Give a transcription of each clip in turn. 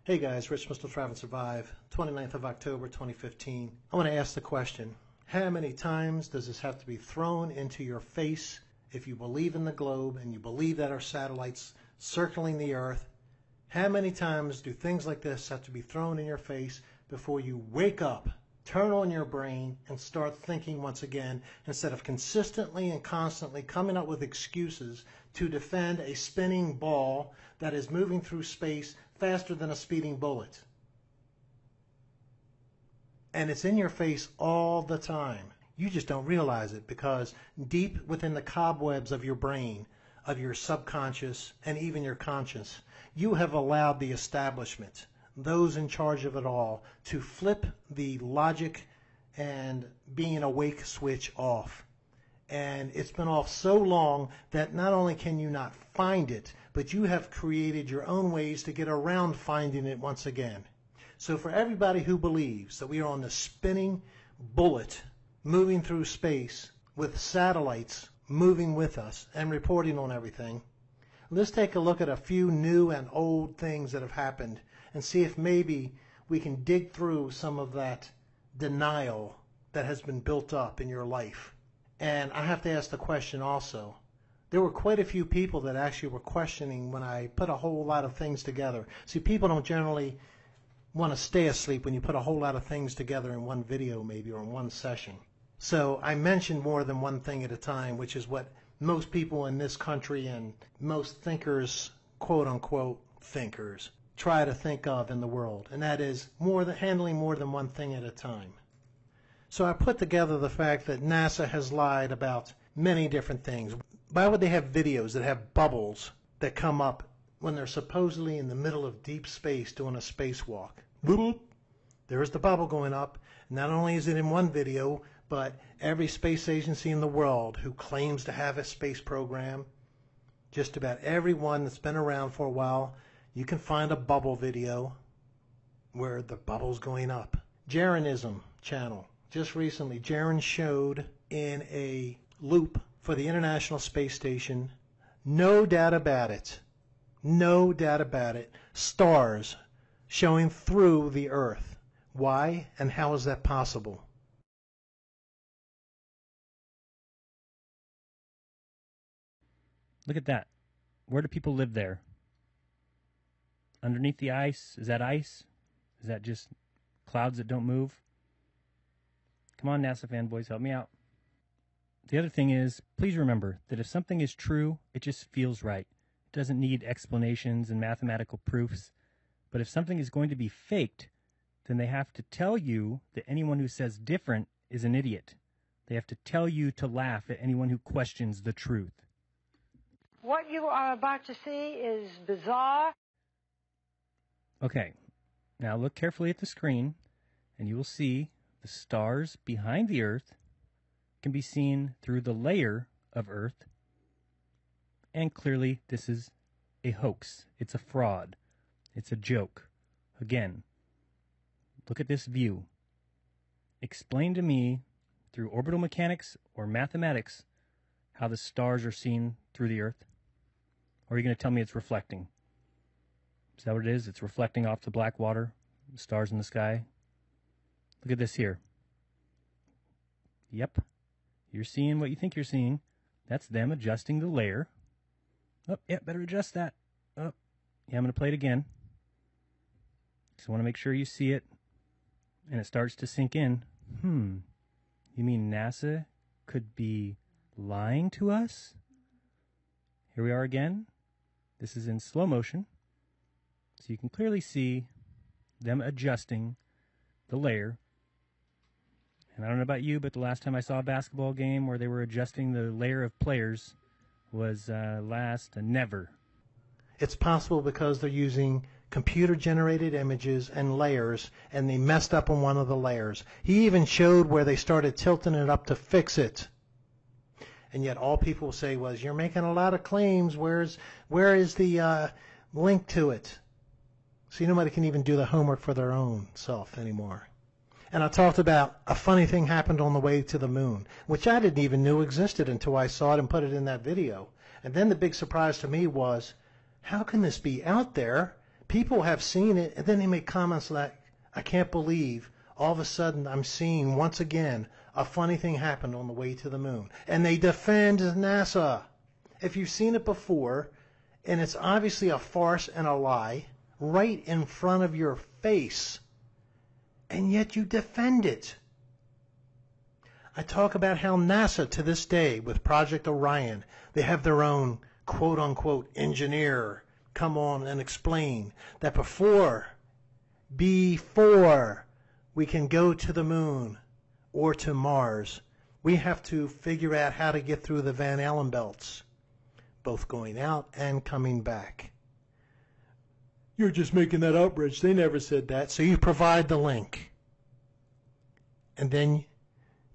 Hey guys, Rich Mr. Travel and Survive, 29th of October 2015. I want to ask the question, how many times does this have to be thrown into your face if you believe in the globe and you believe that our satellites circling the earth? How many times do things like this have to be thrown in your face before you wake up, turn on your brain, and start thinking once again, instead of consistently and constantly coming up with excuses to defend a spinning ball that is moving through space faster than a speeding bullet? And it's in your face all the time. You just don't realize it because deep within the cobwebs of your brain, of your subconscious, and even your conscious, you have allowed the establishment, those in charge of it all, to flip the logic and being awake switch off. And it's been off so long that not only can you not find it, but you have created your own ways to get around finding it once again. So for everybody who believes that we are on the spinning bullet moving through space with satellites moving with us and reporting on everything, let's take a look at a few new and old things that have happened and see if maybe we can dig through some of that denial that has been built up in your life. And I have to ask the question also. There were quite a few people that actually were questioning when I put a whole lot of things together. See, people don't generally want to stay asleep when you put a whole lot of things together in one video maybe or in one session. So I mentioned more than one thing at a time, which is what most people in this country and most thinkers, quote unquote thinkers, try to think of in the world. And that is handling more than one thing at a time. So I put together the fact that NASA has lied about many different things. Why would they have videos that have bubbles that come up when they're supposedly in the middle of deep space doing a spacewalk? Boop, there's the bubble going up. Not only is it in one video, but every space agency in the world who claims to have a space program, just about everyone that's been around for a while, you can find a bubble video where the bubble's going up. Jeranism channel. Just recently, Jaron showed in a loop for the International Space Station, no doubt about it, stars showing through the Earth. Why and how is that possible? Look at that. Where do people live there? Underneath the ice? Is that ice? Is that just clouds that don't move? Come on, NASA fanboys, help me out. The other thing is, please remember that if something is true, it just feels right. It doesn't need explanations and mathematical proofs. But if something is going to be faked, then they have to tell you that anyone who says different is an idiot. They have to tell you to laugh at anyone who questions the truth. What you are about to see is bizarre. Okay, now look carefully at the screen, and you will see the stars behind the Earth can be seen through the layer of Earth, and clearly this is a hoax. It's a fraud. It's a joke. Again, look at this view. Explain to me, through orbital mechanics or mathematics, how the stars are seen through the Earth. Or are you going to tell me it's reflecting? Is that what it is? It's reflecting off the black water, the stars in the sky? Look at this here. Yep. You're seeing what you think you're seeing. That's them adjusting the layer. Oh, yeah, better adjust that. Oh, yeah, I'm going to play it again. Just want to make sure you see it. And it starts to sink in. You mean NASA could be lying to us? Here we are again. This is in slow motion. So you can clearly see them adjusting the layer. And I don't know about you, but the last time I saw a basketball game where they were adjusting the layer of players was never. It's possible because they're using computer-generated images and layers, and they messed up on one of the layers. He even showed where they started tilting it up to fix it. And yet all people say was, you're making a lot of claims. Where is the link to it? See, nobody can even do the homework for their own self anymore. And I talked about a funny thing happened on the way to the moon, which I didn't even know existed until I saw it and put it in that video. And then the big surprise to me was, how can this be out there People have seen it, and then they make comments like, I can't believe all of a sudden I'm seeing once again a funny thing happened on the way to the moon. And they defend NASA. If you've seen it before, and it's obviously a farce and a lie, right in front of your face, and yet you defend it. I talk about how NASA to this day with Project Orion, they have their own quote-unquote engineer come on and explain that before we can go to the moon or to Mars, we have to figure out how to get through the Van Allen belts, both going out and coming back. You're just making that up, Rich. They never said that. So you provide the link. And then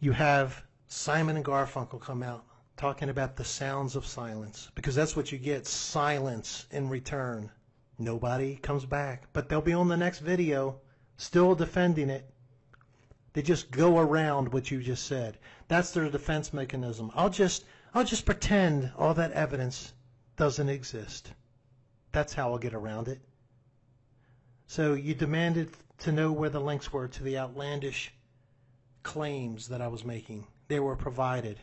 you have Simon and Garfunkel come out talking about the sounds of silence, because that's what you get, silence in return. Nobody comes back, but they'll be on the next video still defending it. They just go around what you just said. That's their defense mechanism. I'll just pretend all that evidence doesn't exist. That's how I'll get around it. So you demanded to know where the links were to the outlandish claims that I was making. They were provided.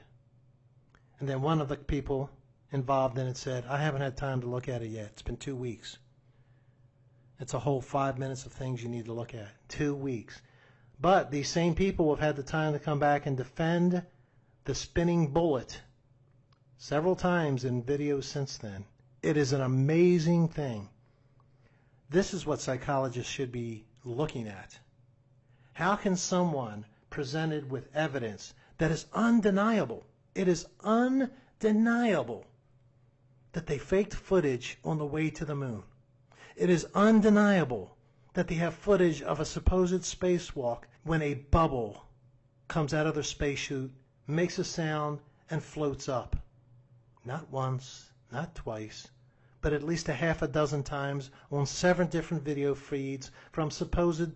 And then one of the people involved in it said, I haven't had time to look at it yet. It's been 2 weeks. It's a whole 5 minutes of things you need to look at. 2 weeks. But these same people have had the time to come back and defend the spinning bullet several times in videos since then. It is an amazing thing. This is what psychologists should be looking at. How can someone presented with evidence that is undeniable, it is undeniable that they faked footage on the way to the moon. It is undeniable that they have footage of a supposed spacewalk when a bubble comes out of their spacesuit, makes a sound, and floats up. Not once, not twice, but at least a half a dozen times on 7 different video feeds from supposed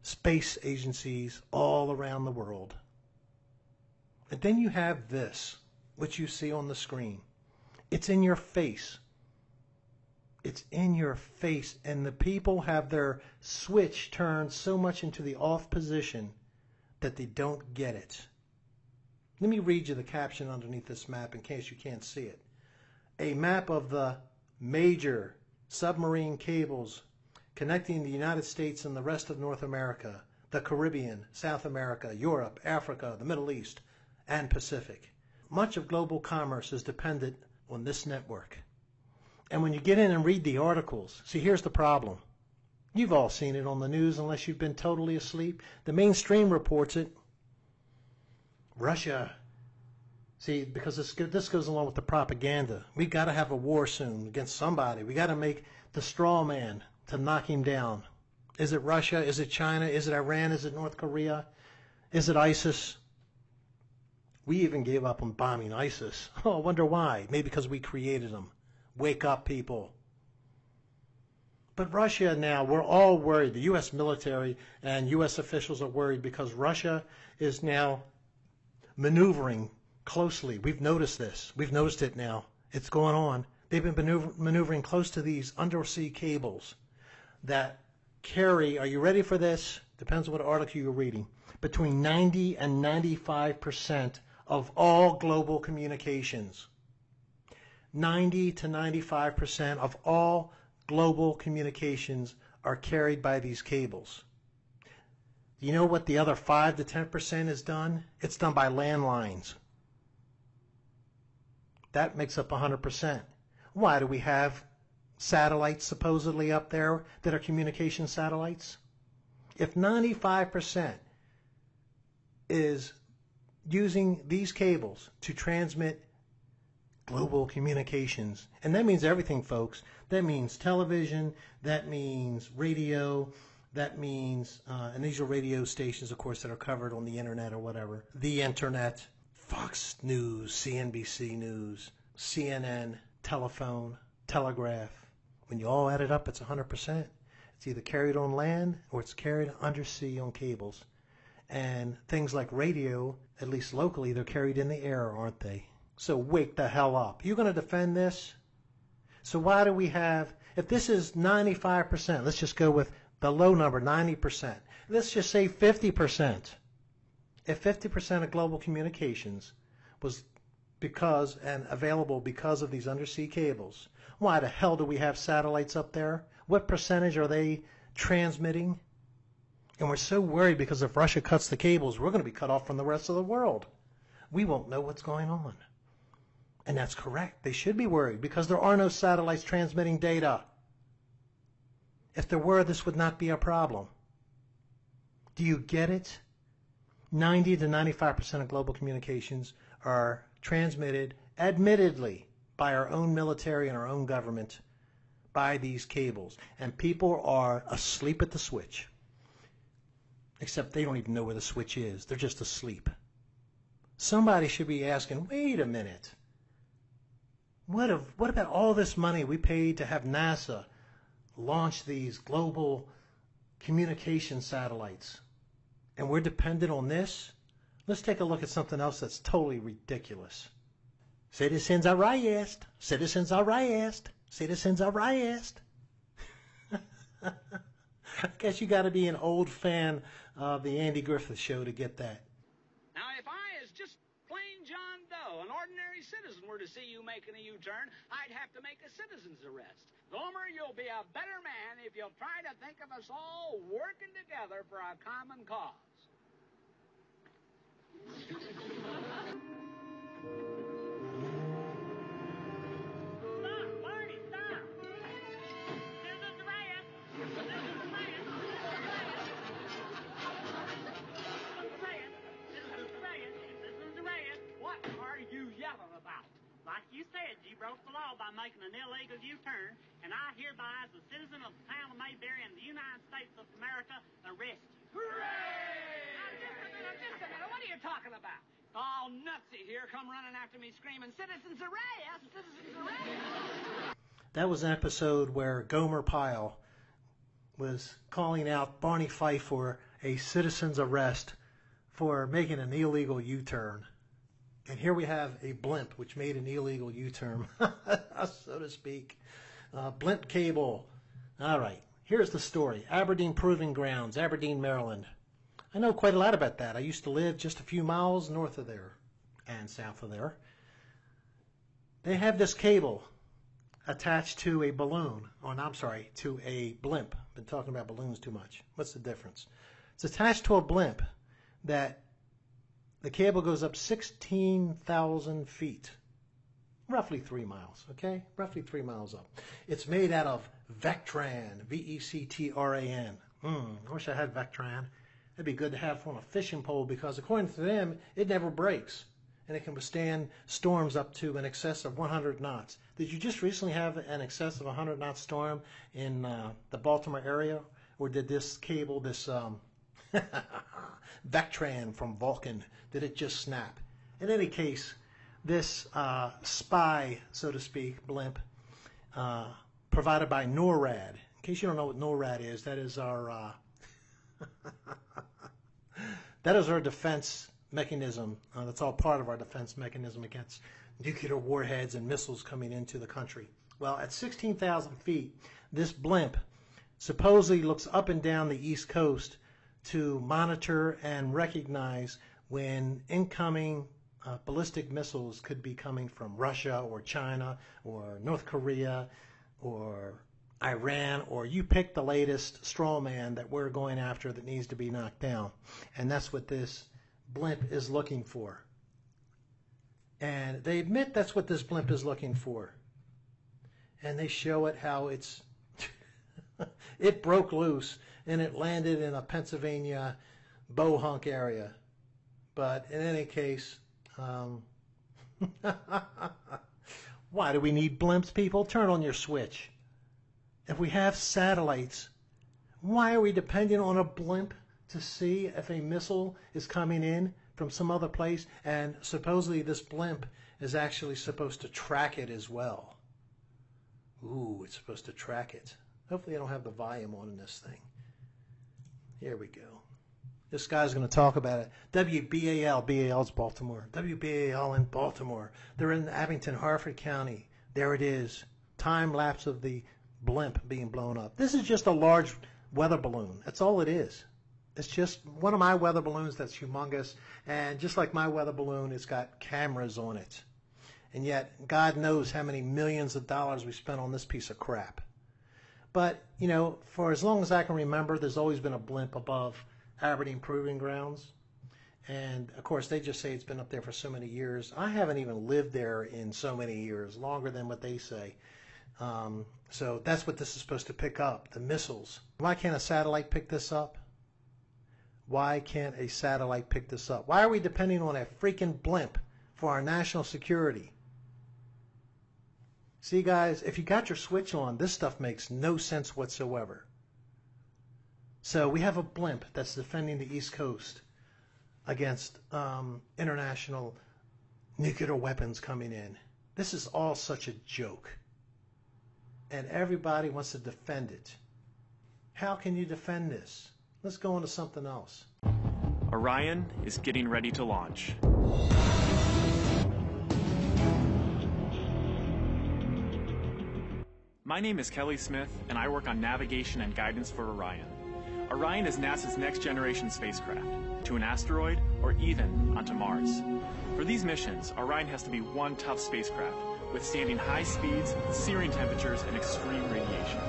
space agencies all around the world. And then you have this, which you see on the screen. It's in your face. It's in your face, and the people have their switch turned so much into the off position that they don't get it. Let me read you the caption underneath this map in case you can't see it. A map of the major submarine cables connecting the United States and the rest of North America, the Caribbean, South America, Europe, Africa, the Middle East, and Pacific. Much of global commerce is dependent on this network. And when you get in and read the articles, see, here's the problem. You've all seen it on the news unless you've been totally asleep. The mainstream reports it. Russia. See, because this goes along with the propaganda. We've got to have a war soon against somebody. We got to make the straw man to knock him down. Is it Russia? Is it China? Is it Iran? Is it North Korea? Is it ISIS? We even gave up on bombing ISIS. Oh, I wonder why. Maybe because we created them. Wake up, people. But Russia now, we're all worried. The U.S. military and U.S. officials are worried because Russia is now maneuvering closely. We've noticed this. We've noticed it now. It's going on. They've been maneuvering close to these undersea cables that carry, are you ready for this? Depends on what article you're reading, between 90 and 95% of all global communications. 90 to 95% of all global communications are carried by these cables. Do you know what the other 5 to 10% is done? It's done by landlines. That makes up 100%. Why do we have satellites supposedly up there that are communication satellites? If 95% is using these cables to transmit global communications, and that means everything, folks. That means television, that means radio, that means, and these are radio stations, of course, that are covered on the internet or whatever. The internet, Fox News, CNBC News, CNN, telephone, telegraph. When you all add it up, it's 100%. It's either carried on land or it's carried undersea on cables. And things like radio, at least locally, they're carried in the air, aren't they? So wake the hell up. You're going to defend this? So why do we have If this is 95%, let's just go with the low number, 90%. Let's just say 50%. If 50% of global communications was because and available because of these undersea cables, why the hell do we have satellites up there? What percentage are they transmitting? And we're so worried because if Russia cuts the cables, we're going to be cut off from the rest of the world. We won't know what's going on. And that's correct. They should be worried because there are no satellites transmitting data. If there were, this would not be a problem. Do you get it? 90 to 95% of global communications are transmitted, admittedly, by our own military and our own government, by these cables. And people are asleep at the switch. Except they don't even know where the switch is. They're just asleep. Somebody should be asking, wait a minute. What about all this money we paid to have NASA launch these global communication satellites? And we're dependent on this? Let's take a look at something else that's totally ridiculous. Citizens are arrest. Citizens are arrest. Citizens are arrest. I guess you got to be an old fan of the Andy Griffith Show to get that. Now, if I, as just plain John Doe, an ordinary citizen, were to see you making a U-turn, I'd have to make a citizen's arrest. Gomer, you'll be a better man if you'll try to think of us all working together for a common cause. Stop, Barney, stop! Citizens arrest! Citizens arrest! Citizens arrest! What are you yelling about? Like you said, you broke the law by making an illegal U-turn, and I hereby, as a citizen of the town of Mayberry in the United States of America, arrest you. Hooray! Now, just a minute. What are you talking about? All nutsy here come running after me screaming, citizens arrest! Citizens arrest! That was an episode where Gomer Pyle was calling out Barney Fife for a citizen's arrest for making an illegal U-turn. And here we have a blimp which made an illegal U-turn, so to speak. Blimp cable. All right, here's the story. Aberdeen Proving Grounds, Aberdeen, Maryland. I know quite a lot about that. I used to live just a few miles north of there and south of there. They have this cable attached to a balloon, to a blimp. I've been talking about balloons too much. What's the difference? It's attached to a blimp that the cable goes up 16,000 feet, roughly 3 miles, okay? Roughly 3 miles up. It's made out of Vectran, V-E-C-T-R-A-N. I wish I had Vectran. It'd be good to have on a fishing pole because according to them, it never breaks. And it can withstand storms up to an excess of 100 knots. Did you just recently have an excess of 100 knot storm in the Baltimore area? Or did this cable, this Vectran from Vulcan, did it just snap? In any case, this spy, so to speak, blimp, provided by NORAD. In case you don't know what NORAD is, that is our defense mechanism. That's all part of our defense mechanism against nuclear warheads and missiles coming into the country. Well, at 16,000 feet, this blimp supposedly looks up and down the East Coast to monitor and recognize when incoming ballistic missiles could be coming from Russia or China or North Korea or Iran, or you pick the latest straw man that we're going after that needs to be knocked down. And that's what this blimp is looking for. And they admit that's what this blimp is looking for. And they show it how it's it broke loose and it landed in a Pennsylvania bohunk area. But in any case, why do we need blimps, people? Turn on your switch. If we have satellites, why are we depending on a blimp to see if a missile is coming in from some other place? And supposedly this blimp is actually supposed to track it as well. Ooh, it's supposed to track it. Hopefully I don't have the volume on in this thing. Here we go. This guy's going to talk about it. WBAL, BAL's Baltimore. WBAL in Baltimore. They're in Abington, Harford County. There it is. Time lapse of the blimp being blown up. This is just a large weather balloon. That's all it is. It's just one of my weather balloons that's humongous, and just like my weather balloon, it's got cameras on it. And yet, God knows how many millions of dollars we spent on this piece of crap. But, you know, for as long as I can remember, there's always been a blimp above Aberdeen Proving Grounds. And, of course, they just say it's been up there for so many years. I haven't even lived there in so many years, longer than what they say. So that's what this is supposed to pick up, the missiles. Why can't a satellite pick this up? Why can't a satellite pick this up? Why are we depending on a freaking blimp for our national security? See, guys, if you got your switch on, this stuff makes no sense whatsoever. So we have a blimp that's defending the East Coast against international nuclear weapons coming in. This is all such a joke. And everybody wants to defend it. How can you defend this? Let's go on to something else. Orion is getting ready to launch. My name is Kelly Smith, and I work on navigation and guidance for Orion. Orion is NASA's next-generation spacecraft, to an asteroid or even onto Mars. For these missions, Orion has to be one tough spacecraft, withstanding high speeds, searing temperatures, and extreme radiation.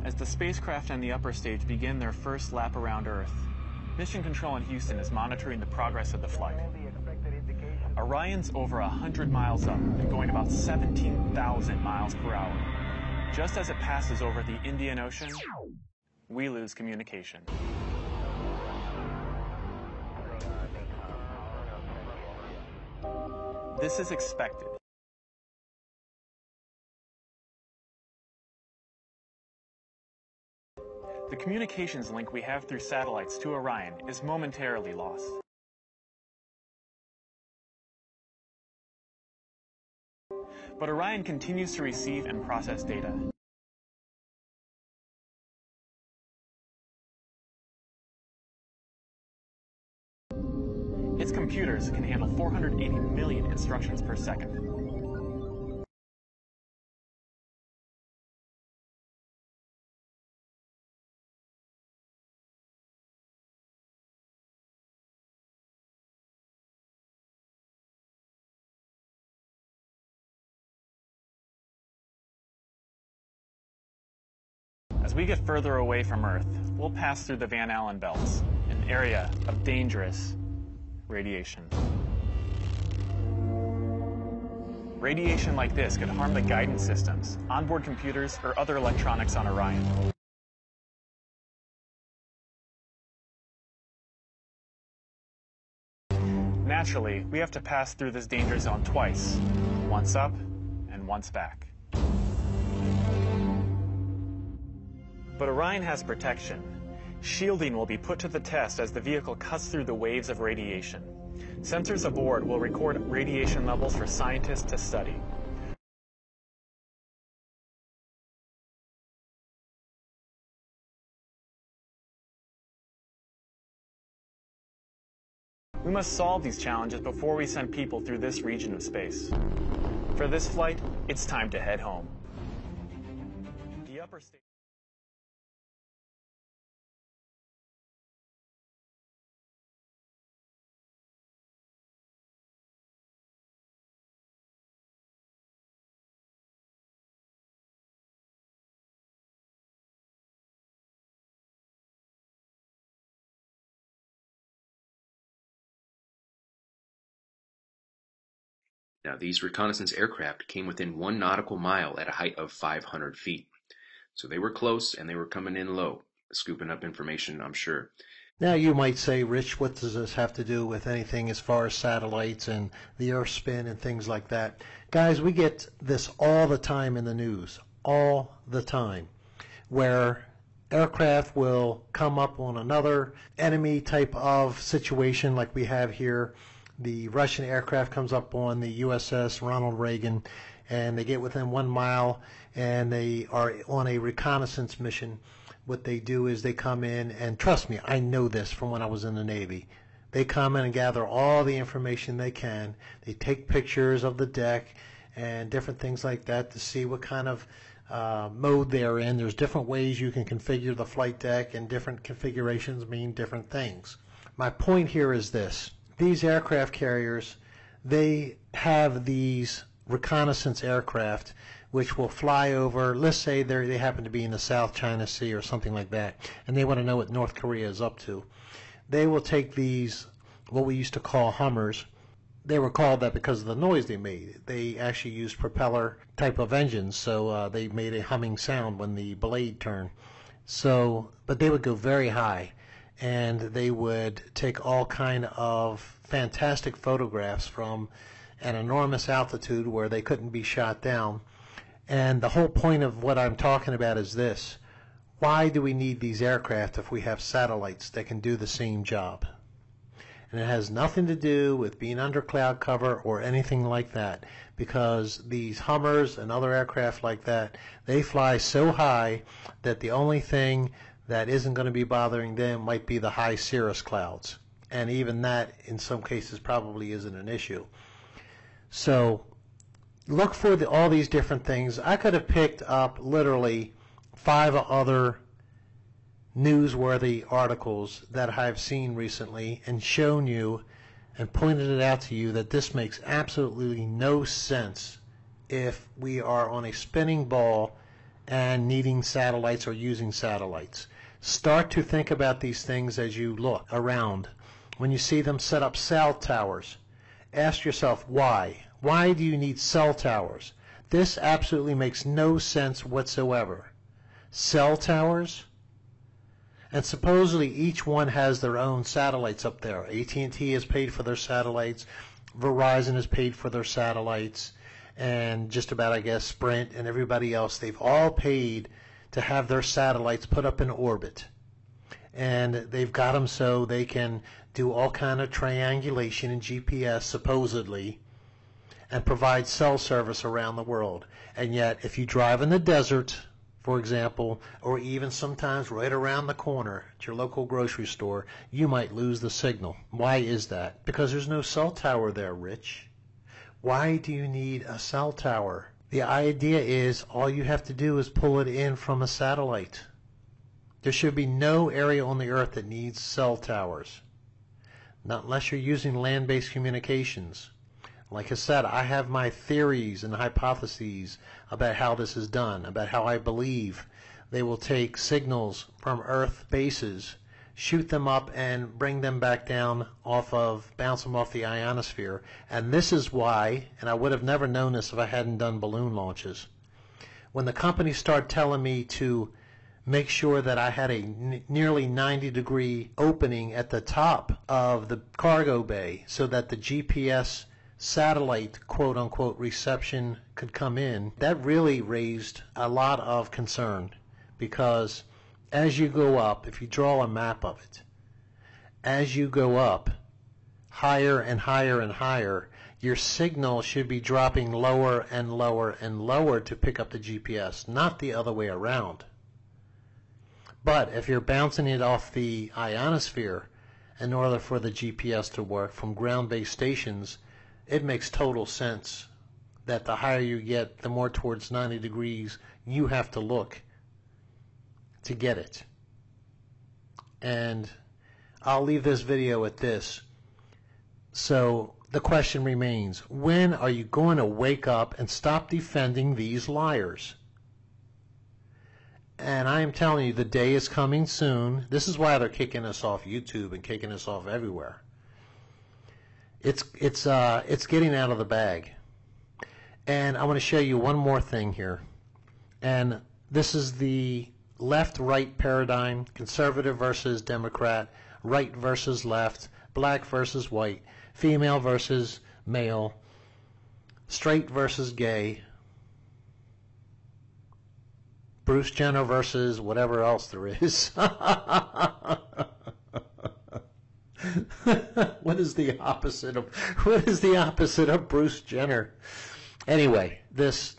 As the spacecraft and the upper stage begin their first lap around Earth, Mission Control in Houston is monitoring the progress of the flight. Orion's over 100 miles up and going about 17,000 miles per hour. Just as it passes over the Indian Ocean, we lose communication. This is expected. The communications link we have through satellites to Orion is momentarily lost. But Orion continues to receive and process data. Its computers can handle 480 million instructions per second. As we get further away from Earth, we'll pass through the Van Allen belts, an area of dangerous radiation. Radiation like this could harm the guidance systems, onboard computers, or other electronics on Orion. Naturally, we have to pass through this danger zone twice, once up and once back. But Orion has protection. Shielding will be put to the test as the vehicle cuts through the waves of radiation. Sensors aboard will record radiation levels for scientists to study. We must solve these challenges before we send people through this region of space. For this flight, it's time to head home. The upper stage. Now, these reconnaissance aircraft came within 1 nautical mile at a height of 500 feet. So they were close and they were coming in low, scooping up information, I'm sure. Now you might say, Rich, what does this have to do with anything as far as satellites and the Earth spin and things like that? Guys, we get this all the time in the news, all the time, where aircraft will come up on another enemy type of situation like we have here. The Russian aircraft comes up on the USS Ronald Reagan, and they get within 1 mile, and they are on a reconnaissance mission. What they do is they come in, and trust me, I know this from when I was in the Navy. They come in and gather all the information they can. They take pictures of the deck, and different things like that to see what kind of mode they're in. There's different ways you can configure the flight deck, and different configurations mean different things. My point here is this. These aircraft carriers, they have these reconnaissance aircraft which will fly over, let's say they happen to be in the South China Sea or something like that, and they want to know what North Korea is up to. They will take these, what we used to call Hummers. They were called that because of the noise they made. They actually used propeller type of engines, so they made a humming sound when the blade turned. So, but they would go very high, and they would take all kind of fantastic photographs from an enormous altitude where they couldn't be shot down. And the whole point of what I'm talking about is this. Why do we need these aircraft if we have satellites that can do the same job? And it has nothing to do with being under cloud cover or anything like that, because these Hummers and other aircraft like that, they fly so high that the only thing that isn't going to be bothering them might be the high cirrus clouds. And even that, in some cases, probably isn't an issue. So look for all these different things. I could have picked up literally 5 other newsworthy articles that I've seen recently and shown you and pointed it out to you that this makes absolutely no sense if we are on a spinning ball and needing satellites or using satellites. Start to think about these things as you look around. When you see them set up cell towers, ask yourself why. Why do you need cell towers? This absolutely makes no sense whatsoever. Cell towers? And supposedly each one has their own satellites up there. AT&T has paid for their satellites. Verizon has paid for their satellites. And just about, I guess, Sprint and everybody else, they've all paid to have their satellites put up in orbit. And they've got them so they can do all kind of triangulation and GPS, supposedly, and provide cell service around the world. And yet, if you drive in the desert, for example, or even sometimes right around the corner at your local grocery store, you might lose the signal. Why is that? Because there's no cell tower there, Rich. Why do you need a cell tower? The idea is all you have to do is pull it in from a satellite. There should be no area on the earth that needs cell towers, not unless you're using land-based communications. Like I said, I have my theories and hypotheses about how this is done, about how I believe they will take signals from Earth bases, shoot them up, and bring them back down bounce them off the ionosphere. And this is why, and I would have never known this if I hadn't done balloon launches. When the companies started telling me to make sure that I had a nearly 90-degree opening at the top of the cargo bay so that the GPS satellite, quote-unquote, reception could come in, that really raised a lot of concern, because as you go up, if you draw a map of it, as you go up higher and higher and higher, your signal should be dropping lower and lower and lower to pick up the GPS, not the other way around. But if you're bouncing it off the ionosphere in order for the GPS to work from ground-based stations, it makes total sense that the higher you get, the more towards 90 degrees you have to look to get it. And I'll leave this video at this. So the question remains, when are you going to wake up and stop defending these liars? And I am telling you, the day is coming soon. This is why they're kicking us off YouTube and kicking us off everywhere. It's getting out of the bag. And I want to show you one more thing here. And this is the left-right paradigm, conservative versus Democrat, right versus left, black versus white, female versus male, straight versus gay, Bruce Jenner versus whatever else there is. What is the opposite of Bruce Jenner? Anyway, this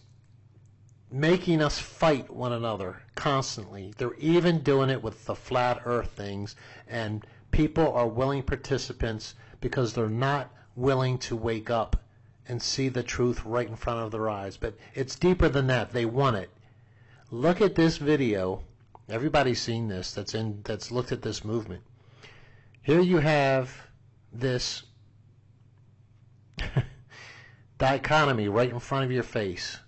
making us fight one another constantly. They're even doing it with the flat earth things, and people are willing participants because they're not willing to wake up and see the truth right in front of their eyes. But it's deeper than that. They want it. Look at this video. Everybody's seen this that's looked at this movement. Here you have this dichotomy right in front of your face.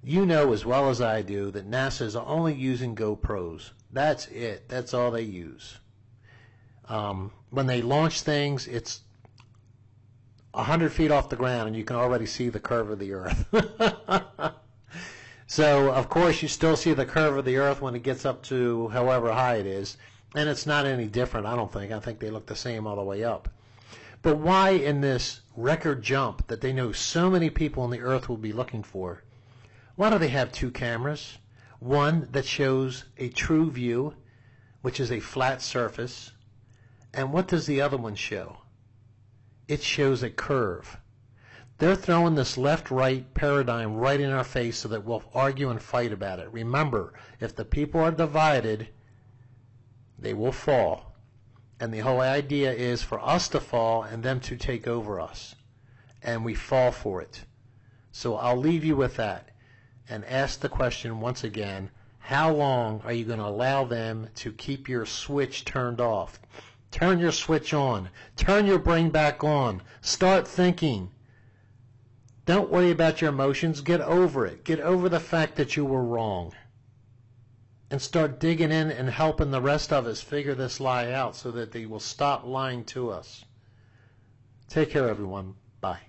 You know as well as I do that NASA is only using GoPros. That's it. That's all they use. When they launch things, it's 100 feet off the ground, and you can already see the curve of the Earth. So, of course, you still see the curve of the Earth when it gets up to however high it is, and it's not any different, I don't think. I think they look the same all the way up. But why in this record jump that they know so many people on the Earth will be looking for, why do they have two cameras? One that shows a true view, which is a flat surface, and what does the other one show? It shows a curve. They're throwing this left-right paradigm right in our face so that we'll argue and fight about it. Remember, if the people are divided, they will fall. And the whole idea is for us to fall and them to take over us. And we fall for it. So I'll leave you with that and ask the question once again, how long are you going to allow them to keep your switch turned off? Turn your switch on. Turn your brain back on. Start thinking. Don't worry about your emotions. Get over it. Get over the fact that you were wrong. And start digging in and helping the rest of us figure this lie out so that they will stop lying to us. Take care, everyone. Bye.